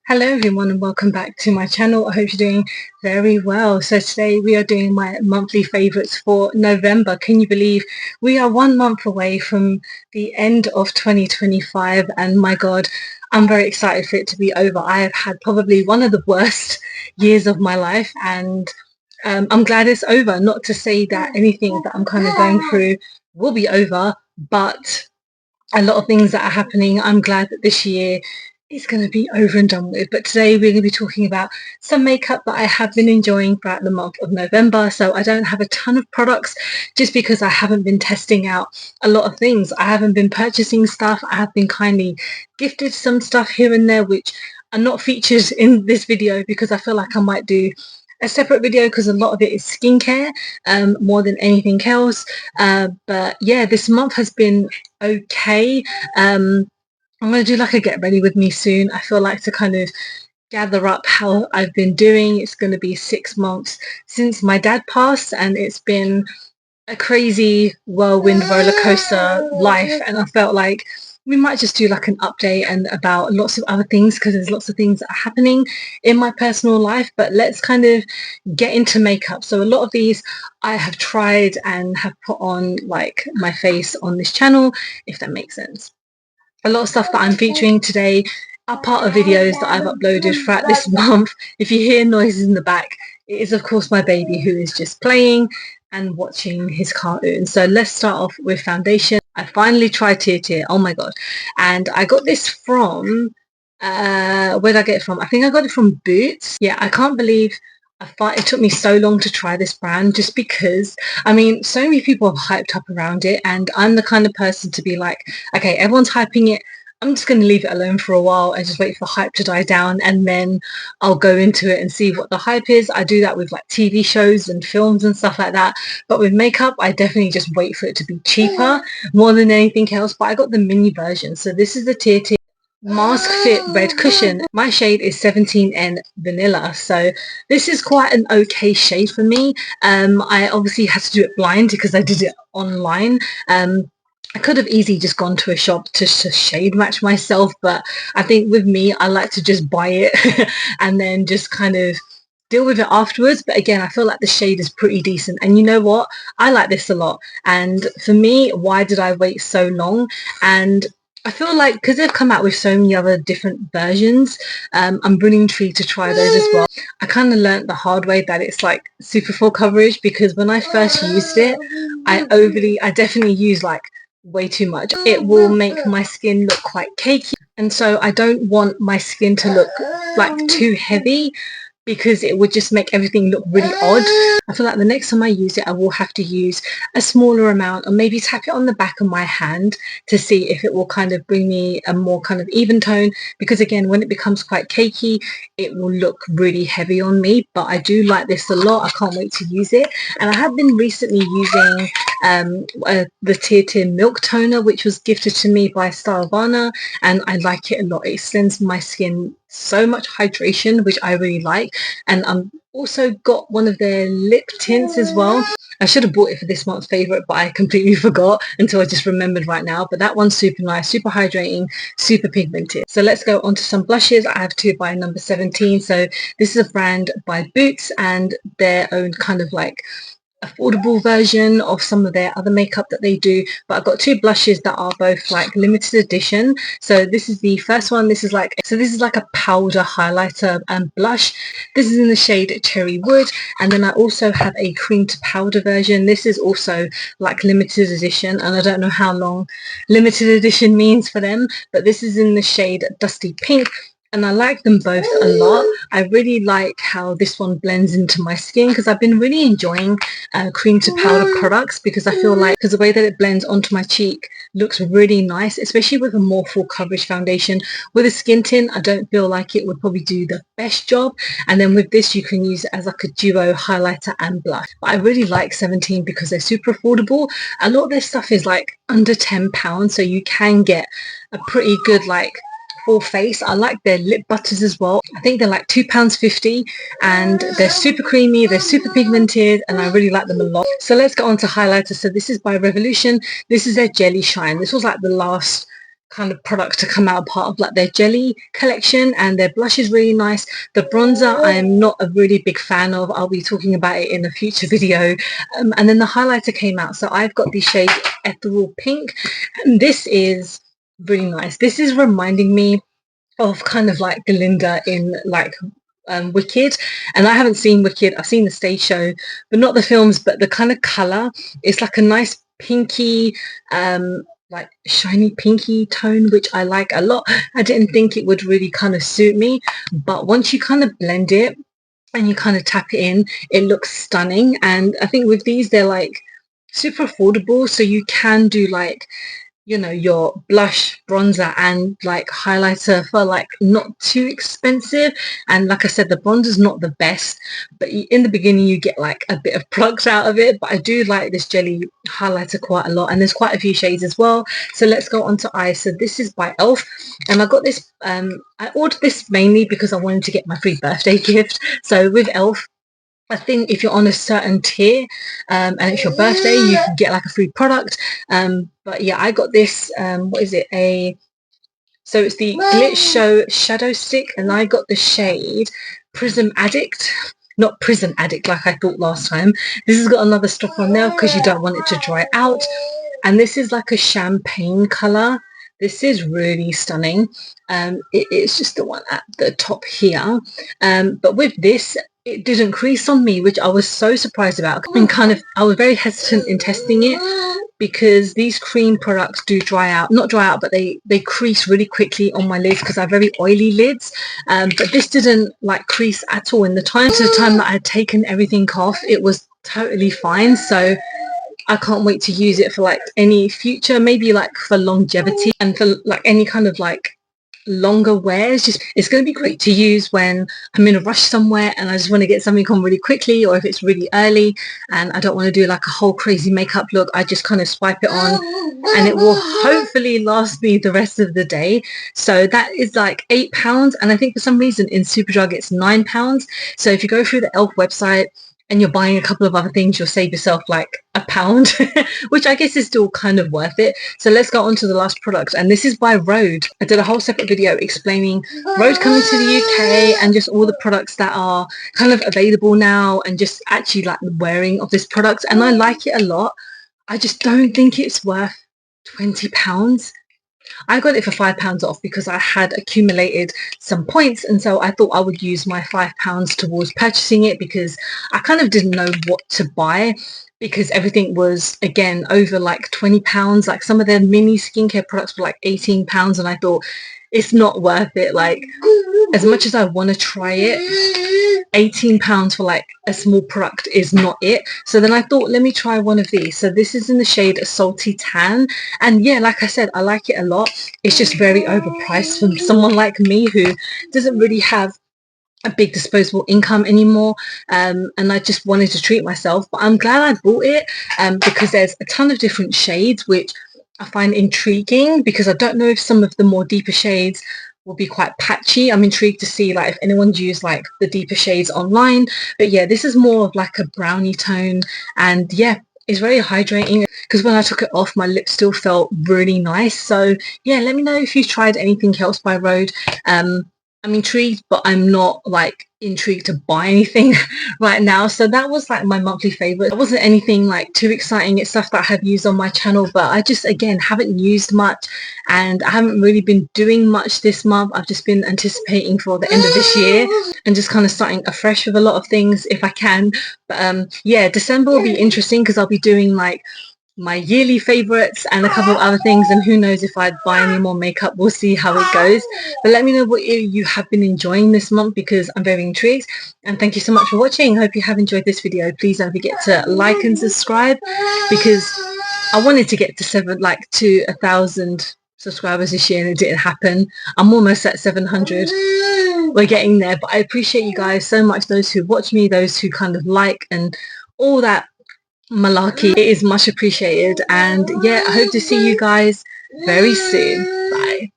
Hello everyone and welcome back to my channel. I hope you're doing very well. So today we are doing my monthly favorites for November. Can you believe we are 1 month away from the end of 2025 and my god, I'm very excited for it to be over. I have had probably one of the worst years of my life and I'm glad it's over. Not to say that anything that I'm kind of going through will be over, but a lot of things that are happening. I'm glad that this year is going to be over and done with. But today we're going to be talking about some makeup that I have been enjoying throughout the month of November. So I don't have a ton of products just because I haven't been testing out a lot of things. I haven't been purchasing stuff. I have been kindly gifted some stuff here and there which are not featured in this video because I feel like I might do a separate video because a lot of it is skincare more than anything else. But yeah, this month has been okay. I'm going to do like a get ready with me soon. I feel like to kind of gather up how I've been doing. It's going to be 6 months since my dad passed and it's been a crazy whirlwind roller coaster life, and I felt like we might just do like an update and about lots of other things because there's lots of things that are happening in my personal life. But let's kind of get into makeup. So a lot of these I have tried and have put on like my face on this channel, if that makes sense. A lot of stuff that I'm featuring today are part of videos that I've uploaded throughout this month. If you hear noises in the back, it is of course my baby who is just playing and watching his cartoon. So let's start off with foundation. I finally tried Tear. Oh my god. And I got this from, where did I get it from? I think I got it from Boots. Yeah, I can't believe it took me so long to try this brand just because, I mean, so many people have hyped up around it and I'm the kind of person to be like, okay, everyone's hyping it. I'm just going to leave it alone for a while and just wait for hype to die down and then I'll go into it and see what the hype is. I do that with like TV shows and films and stuff like that. But with makeup, I definitely just wait for it to be cheaper more than anything else. But I got the mini version. So this is the Tear Mask Fit Red Cushion. My shade is 17N Vanilla, so this is quite an okay shade for me. I obviously had to do it blind because I did it online. I could have easily just gone to a shop to shade match myself, but I think with me, I like to just buy it and then just kind of deal with it afterwards. But again, I feel like the shade is pretty decent. And you know what? I like this a lot. And for me, why did I wait so long? And I feel like because they've come out with so many other different versions, I'm really intrigued to try those as well. I kind of learnt the hard way that it's like super full coverage because when I first used it, I definitely used like way too much. It will make my skin look quite cakey, and so I don't want my skin to look like too heavy because it would just make everything look really odd. I feel like the next time I use it, I will have to use a smaller amount or maybe tap it on the back of my hand to see if it will kind of bring me a more kind of even tone, because again, when it becomes quite cakey, it will look really heavy on me. But I do like this a lot. I can't wait to use it. And I have been recently using the Tear Milk Toner, which was gifted to me by Starvana, and I like it a lot. It sends my skin so much hydration, which I really like. And I'm also got one of their lip tints as well. I should have bought it for this month's favorite, but I completely forgot until I just remembered right now. But that one's super nice, super hydrating, super pigmented. So let's go on to some blushes. I have two by number 17. So this is a brand by Boots and their own kind of like affordable version of some of their other makeup that they do. But I've got two blushes that are both like limited edition. So this is the first one. This is like a powder highlighter and blush. This is in the shade Cherry Wood, and then I also have a cream to powder version. This is also like limited edition, and I don't know how long limited edition means for them, but this is in the shade Dusty Pink. And I like them both a lot. I really like how this one blends into my skin because I've been really enjoying cream to powder products because I feel like the way that it blends onto my cheek looks really nice, especially with a more full coverage foundation. With a skin tint, I don't feel like it would probably do the best job. And then with this, you can use it as like a duo highlighter and blush. But I really like 17 because they're super affordable. A lot of their stuff is like under £10, so you can get a pretty good like full face. I like their lip butters as well. I think they're like £2.50 and they're super creamy, they're super pigmented, and I really like them a lot. So let's go on to highlighters. So this is by Revolution. This is their Jelly Shine. This was like the last kind of product to come out part of like their jelly collection, and their blush is really nice. The bronzer I am not a really big fan of. I'll be talking about it in a future video. And then the highlighter came out, so I've got the shade Ethereal Pink, and this is really nice. This is reminding me of kind of like Glinda in like Wicked, and I haven't seen Wicked. I've seen the stage show but not the films, but the kind of color, it's like a nice pinky like shiny pinky tone, which I like a lot. I didn't think it would really kind of suit me, but once you kind of blend it and you kind of tap it in, it looks stunning. And I think with these, they're like super affordable, so you can do like, you know, your blush, bronzer and like highlighter for like not too expensive. And like I said, the bronzer's not the best, but in the beginning you get like a bit of products out of it. But I do like this jelly highlighter quite a lot, and there's quite a few shades as well. So let's go on to eyes. So this is by Elf, and I got this I ordered this mainly because I wanted to get my free birthday gift. So with Elf, I think if you're on a certain tier and it's your birthday, you can get like a free product. But yeah, I got this, what is it? So it's the Glitch Show Shadow Stick, and I got the shade Prism Addict. Not Prison Addict like I thought last time. This has got another stop on there because you don't want it to dry out. And this is like a champagne colour. This is really stunning. It's just the one at the top here. But with this, it didn't crease on me, which I was so surprised about. And I was very hesitant in testing it because these cream products do dry out. Not dry out, but they crease really quickly on my lids because I have very oily lids. But this didn't like crease at all. In the time that I had taken everything off, it was totally fine. So I can't wait to use it for like any future, maybe like for longevity and for like any kind of like longer wears. Just, it's going to be great to use when I'm in a rush somewhere and I just want to get something on really quickly, or if it's really early and I don't want to do like a whole crazy makeup look. I just kind of swipe it on and it will hopefully last me the rest of the day. So that is like £8, and I think for some reason in Superdrug it's £9. So if you go through the Elf website and you're buying a couple of other things, you'll save yourself like £1, which I guess is still kind of worth it. So let's go on to the last product, and this is by Rhode. I did a whole separate video explaining Rhode coming to the UK and just all the products that are kind of available now, and just actually like the wearing of this product, and I like it a lot. I just don't think it's worth £20. I got it for £5 off because I had accumulated some points, and so I thought I would use my £5 towards purchasing it because I kind of didn't know what to buy, because everything was again over like £20. Like some of their mini skincare products were like £18, and I thought it's not worth it. Like as much as I want to try it, £18 for like a small product is not it. So then I thought, let me try one of these. So this is in the shade Salty Tan, and yeah, like I said, I like it a lot. It's just very overpriced for someone like me who doesn't really have a big disposable income anymore, and I just wanted to treat myself. But I'm glad I bought it because there's a ton of different shades, which I find intriguing, because I don't know if some of the more deeper shades will be quite patchy. I'm intrigued to see like if anyone's used like the deeper shades online. But yeah, this is more of like a brownie tone, and yeah, it's very hydrating, because when I took it off my lips still felt really nice. So yeah, let me know if you've tried anything else by Rhode. I'm intrigued, but I'm not like intrigued to buy anything right now. So that was like my monthly favorite. It wasn't anything like too exciting. It's stuff that I have used on my channel, but I just again haven't used much, and I haven't really been doing much this month. I've just been anticipating for the end of this year and just kind of starting afresh with a lot of things if I can. But yeah, December will be interesting because I'll be doing like my yearly favorites and a couple of other things, and who knows if I'd buy any more makeup. We'll see how it goes. But let me know what you have been enjoying this month, because I'm very intrigued. And thank you so much for watching. Hope you have enjoyed this video. Please don't forget to like and subscribe, because I wanted to get to 1,000 subscribers this year and it didn't happen. I'm almost at 700. We're getting there, but I appreciate you guys so much, those who watch me, those who kind of like and all that malarkey. It is much appreciated, and yeah, I hope to see you guys very soon. Bye.